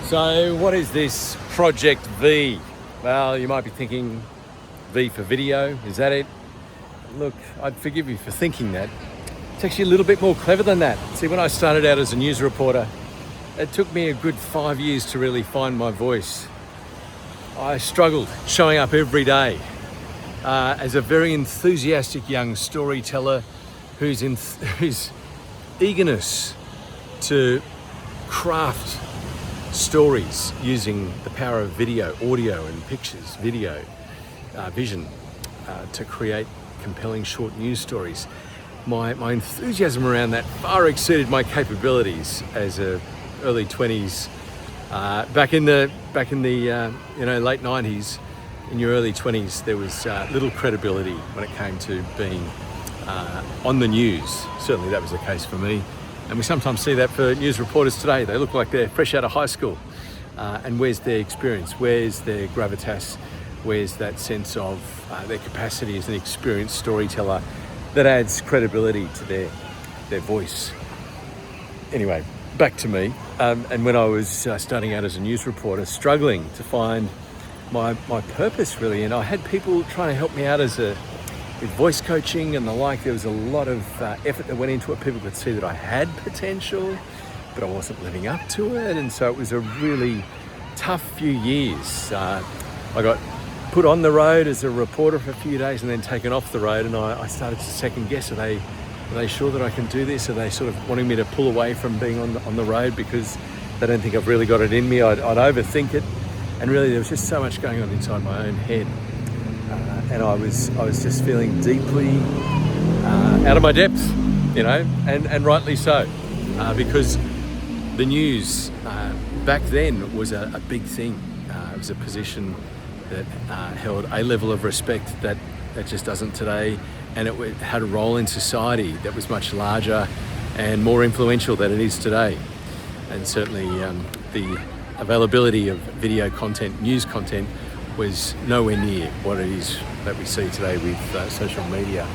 So what is this Project V? Well, you might be thinking V for video, is that it? Look, I'd forgive you for thinking that. It's actually a little bit more clever than that. See, when I started out as a news reporter, it took me a good 5 years to really find my voice. I struggled showing up every day as a very enthusiastic young storyteller whose eagerness to craft stories using the power of video, audio and pictures, vision, to create compelling short news stories. My enthusiasm around that far exceeded my capabilities as a early 20s. Back in the late 90s, in your early 20s, there was little credibility when it came to being on the news. Certainly that was the case for me. And we sometimes see that for news reporters today. They look like they're fresh out of high school. And where's their experience? Where's their gravitas? Where's that sense of their capacity as an experienced storyteller that adds credibility to their voice? Anyway, back to me. And when I was starting out as a news reporter, struggling to find my purpose really, and I had people trying to help me out with voice coaching and the like. There was a lot of effort that went into it. People could see that I had potential, but I wasn't living up to it. And so it was a really tough few years. I got put on the road as a reporter for a few days and then taken off the road, and I started to second guess, are they sure that I can do this? Are they sort of wanting me to pull away from being on the road because they don't think I've really got it in me? I'd overthink it. And really there was just so much going on inside my own head. And I was just feeling deeply out of my depth, and rightly so, because the news back then was a big thing. It was a position that held a level of respect that just doesn't today, and it had a role in society that was much larger and more influential than it is today. And certainly the availability of video content, news content, was nowhere near what it is that we see today with social media.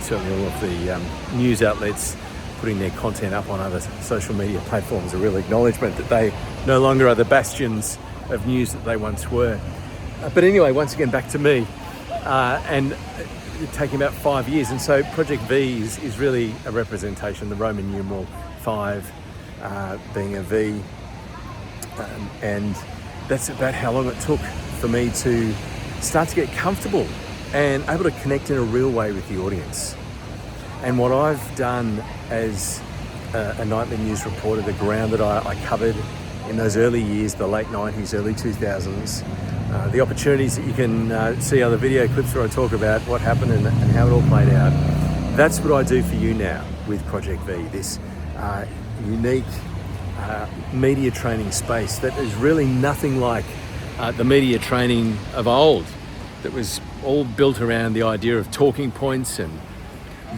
Certainly all of the news outlets putting their content up on other social media platforms, a real acknowledgement that they no longer are the bastions of news that they once were. But anyway, once again, back to me, and taking about 5 years. And so Project V is really a representation, the Roman numeral 5 being a V. And that's about how long it took for me to start to get comfortable and able to connect in a real way with the audience. And what I've done as a nightly news reporter, the ground that I covered in those early years, the late 90s, early 2000s, the opportunities that you can see other video clips where I talk about what happened and how it all played out. That's what I do for you now with Project V, this unique media training space that is really nothing like the media training of old, that was all built around the idea of talking points and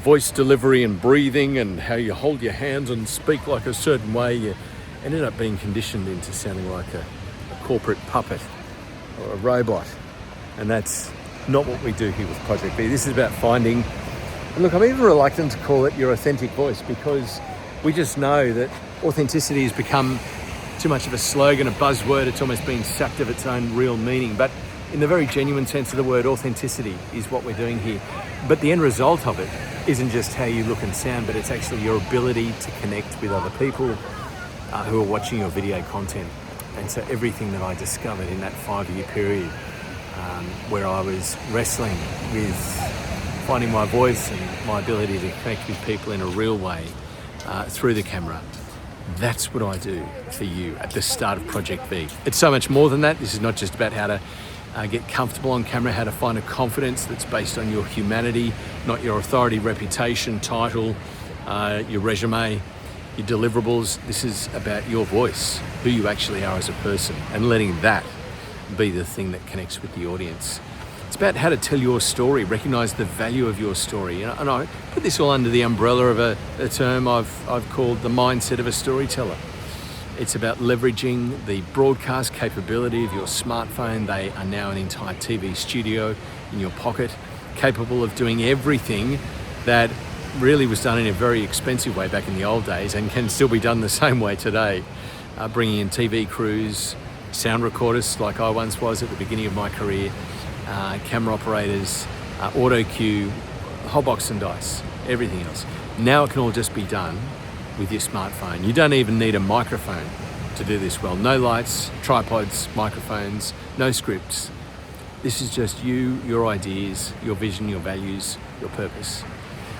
voice delivery and breathing and how you hold your hands and speak like a certain way. You ended up being conditioned into sounding like a corporate puppet or a robot. And that's not what we do here with Project V. This is about finding, and look, I'm even reluctant to call it your authentic voice, because we just know that authenticity has become too much of a slogan, a buzzword. It's almost been sapped of its own real meaning. But in the very genuine sense of the word, authenticity is what we're doing here. But the end result of it isn't just how you look and sound, but it's actually your ability to connect with other people who are watching your video content. And so everything that I discovered in that 5-year period where I was wrestling with finding my voice and my ability to connect with people in a real way through the camera, that's what I do for you at the start of Project V. It's so much more than that. This is not just about how to get comfortable on camera, how to find a confidence that's based on your humanity, not your authority, reputation, title, your resume, your deliverables. This is about your voice, who you actually are as a person, and letting that be the thing that connects with the audience. It's about how to tell your story, recognize the value of your story. And I put this all under the umbrella of a term I've called the mindset of a storyteller. It's about leveraging the broadcast capability of your smartphone. They are now an entire TV studio in your pocket, capable of doing everything that really was done in a very expensive way back in the old days and can still be done the same way today. bringing in TV crews, sound recorders like I once was at the beginning of my career, camera operators, auto cue, whole box and dice, everything else. Now it can all just be done with your smartphone. You don't even need a microphone to do this well. No lights, tripods, microphones, no scripts. This is just you, your ideas, your vision, your values, your purpose.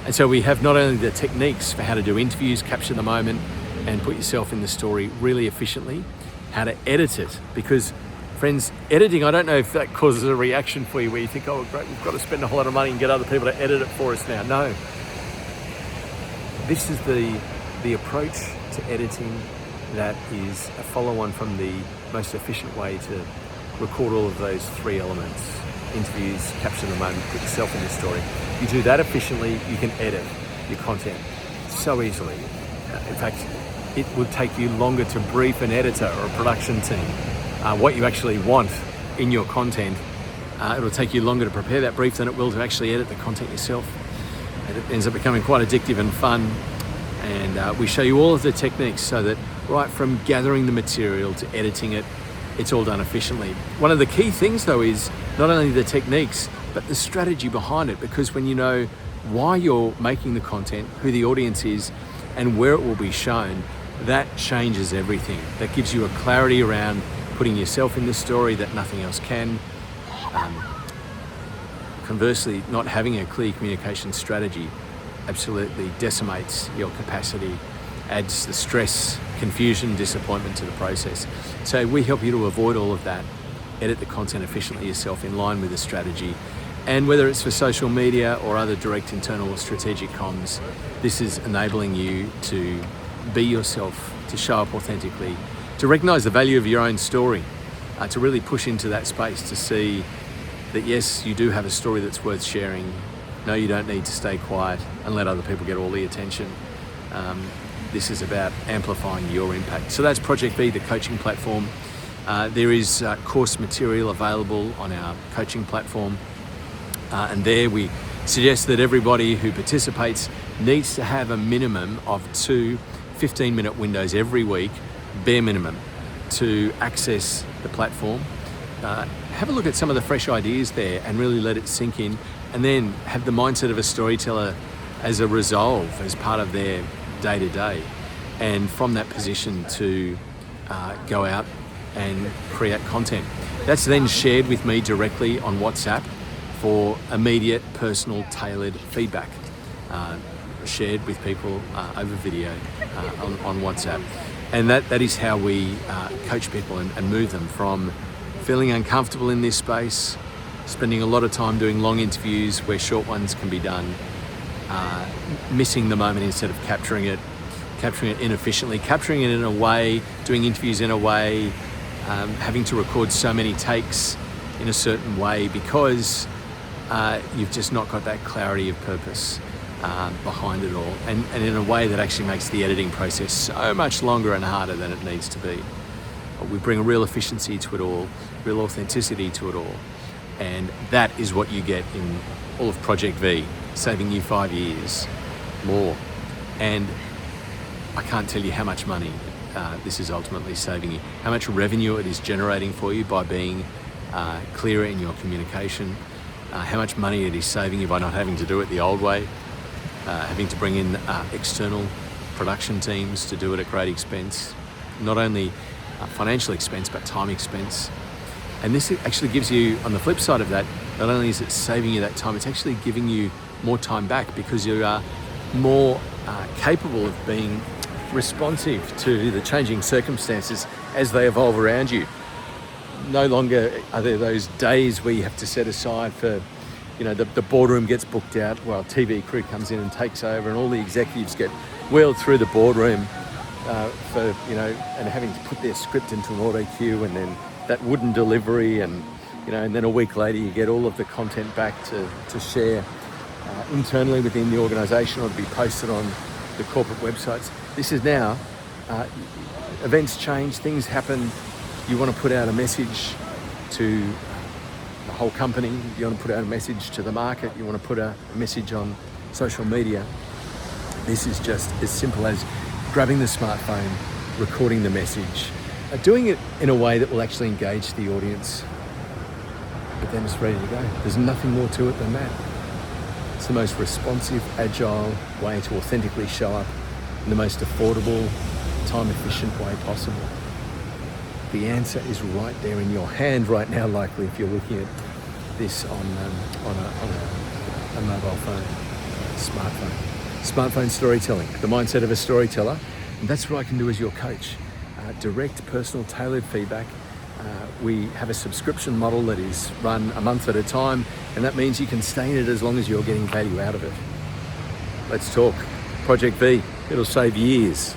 And so we have not only the techniques for how to do interviews, capture the moment, and put yourself in the story really efficiently, how to edit it. Because, friends, editing, I don't know if that causes a reaction for you where you think, oh, great, we've got to spend a whole lot of money and get other people to edit it for us now. No. This is the approach to editing that is a follow-on from the most efficient way to record all of those three elements: interviews, capture the moment, put yourself in the story. You do that efficiently, you can edit your content so easily. In fact, it would take you longer to brief an editor or a production team what you actually want in your content. It'll take you longer to prepare that brief than it will to actually edit the content yourself. And it ends up becoming quite addictive and fun. And we show you all of the techniques so that right from gathering the material to editing it, it's all done efficiently. One of the key things though is not only the techniques, but the strategy behind it, because when you know why you're making the content, who the audience is, and where it will be shown, that changes everything. That gives you a clarity around putting yourself in the story that nothing else can. Conversely, not having a clear communication strategy absolutely decimates your capacity, adds the stress, confusion, disappointment to the process. So we help you to avoid all of that, edit the content efficiently yourself in line with the strategy. And whether it's for social media or other direct internal or strategic comms, this is enabling you to be yourself, to show up authentically, to recognize the value of your own story, to really push into that space to see that yes, you do have a story that's worth sharing. No, you don't need to stay quiet and let other people get all the attention. This is about amplifying your impact. So that's ProjectV, the coaching platform. There is course material available on our coaching platform. And there we suggest that everybody who participates needs to have a minimum of 2 15-minute windows every week, bare minimum, to access the platform. Have a look at some of the fresh ideas there and really let it sink in, and then have the mindset of a storyteller as a resolve, as part of their day-to-day. And from that position to go out and create content. That's then shared with me directly on WhatsApp for immediate, personal, tailored feedback. Shared with people over video on WhatsApp. And that is how we coach people and move them from feeling uncomfortable in this space, spending a lot of time doing long interviews where short ones can be done, missing the moment instead of capturing it inefficiently, capturing it in a way, doing interviews in a way, having to record so many takes in a certain way because you've just not got that clarity of purpose behind it all, and in a way that actually makes the editing process so much longer and harder than it needs to be. We bring a real efficiency to it all, real authenticity to it all, and that is what you get in all of ProjectV, saving you 5 years more. And I can't tell you how much money this is ultimately saving you, how much revenue it is generating for you by being clearer in your communication, how much money it is saving you by not having to do it the old way, having to bring in external production teams to do it at great expense, not only financial expense but time expense. And this actually gives you, on the flip side of that, not only is it saving you that time, it's actually giving you more time back because you are more capable of being responsive to the changing circumstances as they evolve around you. No longer are there those days where you have to set aside for, the boardroom gets booked out while TV crew comes in and takes over, and all the executives get wheeled through the boardroom and having to put their script into an auto cue, and then that wooden delivery, and then a week later you get all of the content back to share internally within the organisation or to be posted on the corporate websites. This is now, events change, things happen. You want to put out a message to the whole company, you want to put out a message to the market, you want to put a message on social media. This is just as simple as grabbing the smartphone, recording the message, doing it in a way that will actually engage the audience, but then it's ready to go. There's nothing more to it than that. It's the most responsive, agile way to authentically show up in the most affordable, time-efficient way possible. The answer is right there in your hand right now, likely, if you're looking at this on a mobile phone, smartphone storytelling, the mindset of a storyteller. And that's what I can do as your coach. Direct, personal, tailored feedback. We have a subscription model that is run a month at a time, and that means you can stay in it as long as you're getting value out of it. Let's talk. ProjectV, it'll save years.